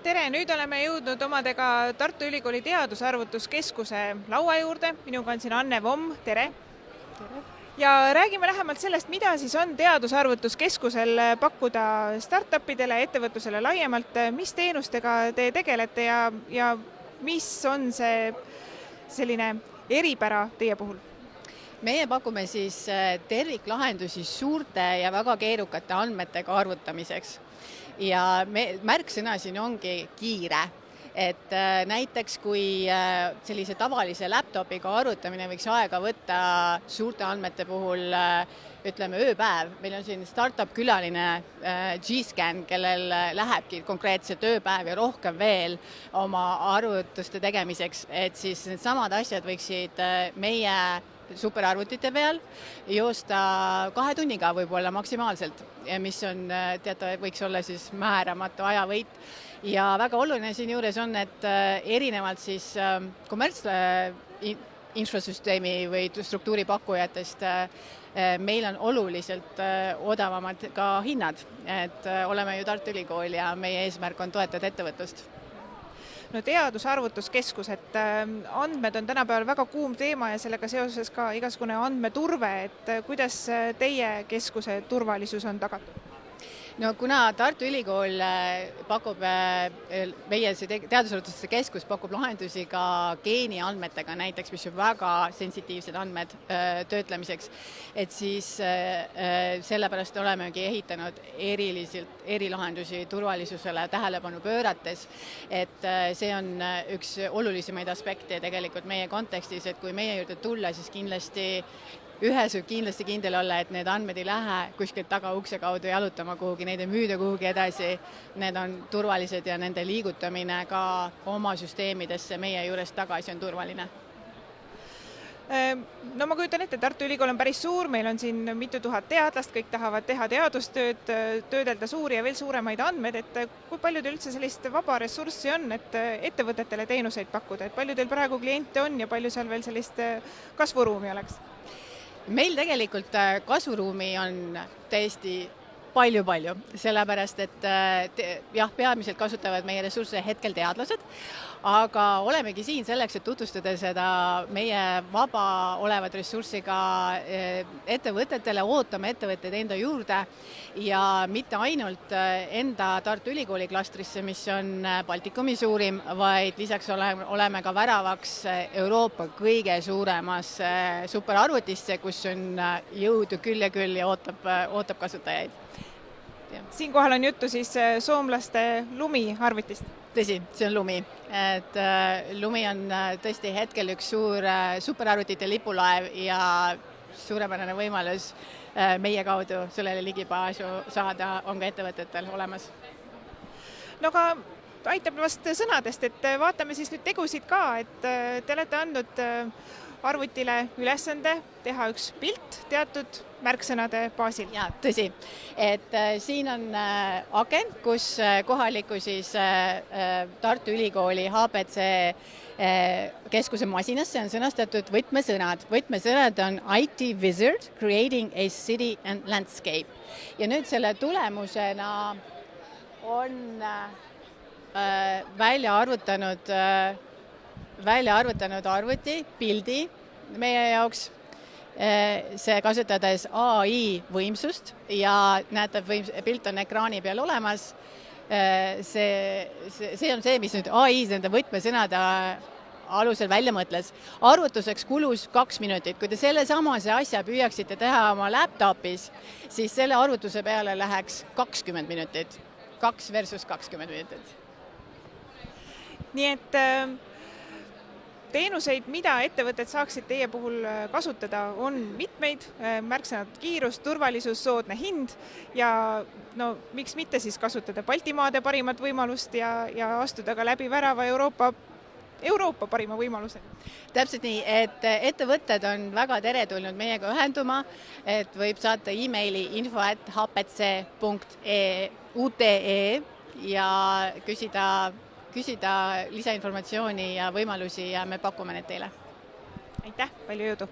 Tere, nüüd oleme jõudnud omadega Tartu Ülikooli Teadusarvutuskeskuse laua juurde. Minuga on siin Anne Vomm, tere! Ja räägime lähemalt sellest, mida siis on Teadusarvutuskeskusel pakkuda startupidele, ettevõtlusele laiemalt, mis teenustega te tegelete ja mis on see selline eripära teie puhul? Meie pakume siis terviklahendusi suurte ja väga keerukate andmetega arvutamiseks. Ja märksõna siin ongi kiire. Et näiteks kui sellise tavalise laptopiga arvutamine võiks aega võtta suurte andmete puhul, ütleme ööpäev. Meil on siin startup külaline G-Scan, kellel lähebki konkreetselt ööpäev ja rohkem veel oma arvutuste tegemiseks, et siis need samad asjad võiksid meie superarvutite peal joosta 2 tunniga võib-olla maksimaalselt, mis on võiks olla siis määramatu ajavõit. Ja väga oluline siin juures on, et erinevalt siis infrasüsteemi või struktuuripakkujatest meil on oluliselt odavamad ka hinnad, et oleme ju Tartu Ülikool ja meie eesmärk on toetada ettevõtlust. No Teadusarvutuskeskus, et andmed on tänapäeval väga kuum teema ja sellega seoses ka igasugune andmeturve, et kuidas teie keskuse turvalisus on tagatud? No kuna Tartu Ülikool pakub, meie Teadusarvutuste keskus pakub lahendusi ka geeniandmetega näiteks, mis on väga sensitiivsed andmed töötlemiseks, et siis sellepärast olemegi ehitanud erilahendusi turvalisusele tähelepanu pöörates, et see on üks olulisemaid aspekte tegelikult meie kontekstis, et kui meie juurde tulla, siis ühes võib kindlasti kindel olla, et need andmed ei lähe kuskilt taga ukse kaudu jalutama kuhugi, neid ei müüda kuhugi edasi, need on turvalised ja nende liigutamine ka oma süsteemidesse meie juurest tagasi on turvaline. No ma kujutan ette, Tartu Ülikool on päris suur, meil on siin mitu tuhat teadlast, kõik tahavad teha teadustööd, töödelda suuri ja veel suuremaid andmeid, et kui palju teil üldse sellist vaba ressurssi on, et ettevõtetele teenuseid pakkuda, et palju teil praegu kliente on ja palju seal veel sellist kasvuruumi oleks? Meil tegelikult kasvuruumi on täiesti palju, sellepärast et jah, peamiselt kasutavad meie ressursse hetkel teadlased, aga olemegi siin selleks, et tutvustada seda meie vaba olevat ressurssi ka ettevõtetele, ootame ettevõtteid enda juurde ja mitte ainult enda Tartu Ülikooli klastrisse, mis on Baltikumi suurim, vaid lisaks oleme ka väravaks Euroopa kõige suuremas superarvutisse, kus on jõudu küll ja ootab kasutajaid. Siinkohal on juttu siis soomlaste Lumi arvutist. Tõsi, see on Lumi. Et Lumi on tõesti hetkel üks suur superarvutite lipulaev ja suurepärane võimalus meie kaudu sellele ligipääsu saada on ka ettevõtetel olemas. No ka aitab vast sõnadest, et vaatame siis nüüd tegusid ka, et te olete andnud arvutile ülesande teha üks pilt teatud märksõnade baasil. Ja, tõsi. Et siin on aken, kus kohaliku siis Tartu Ülikooli HPC keskuse masinasse on sõnastatud võtmesõnad. Võtmesõnad on IT Wizard, Creating a City and Landscape. Ja nüüd selle tulemusena on välja arvutanud arvuti, pildi meie jaoks, see kasutades AI võimsust ja näete, pilt on ekraani peal olemas. See on see, mis nüüd AI nende võtmesõnade alusel välja mõtles. Arvutuseks kulus 2 minutit. Kui te selle samase asja püüaksite teha oma laptopis, siis selle arvutuse peale läheks 20 minutit. 2 versus 20 minutit. Nii et teenuseid, mida ettevõtted saaksid teie puhul kasutada, on mitmeid, märksõnad kiirus, turvalisus, soodne hind ja no miks mitte siis kasutada Baltimaade parimat võimalust ja astuda ka läbi värava Euroopa parima võimaluse. Täpselt nii, et ettevõtted on väga teretulnud meiega ühenduma, et võib saata e-maili info@hpc.ute ja küsida lisainformatsiooni ja võimalusi ja me pakume need teile. Aitäh, palju jõudu!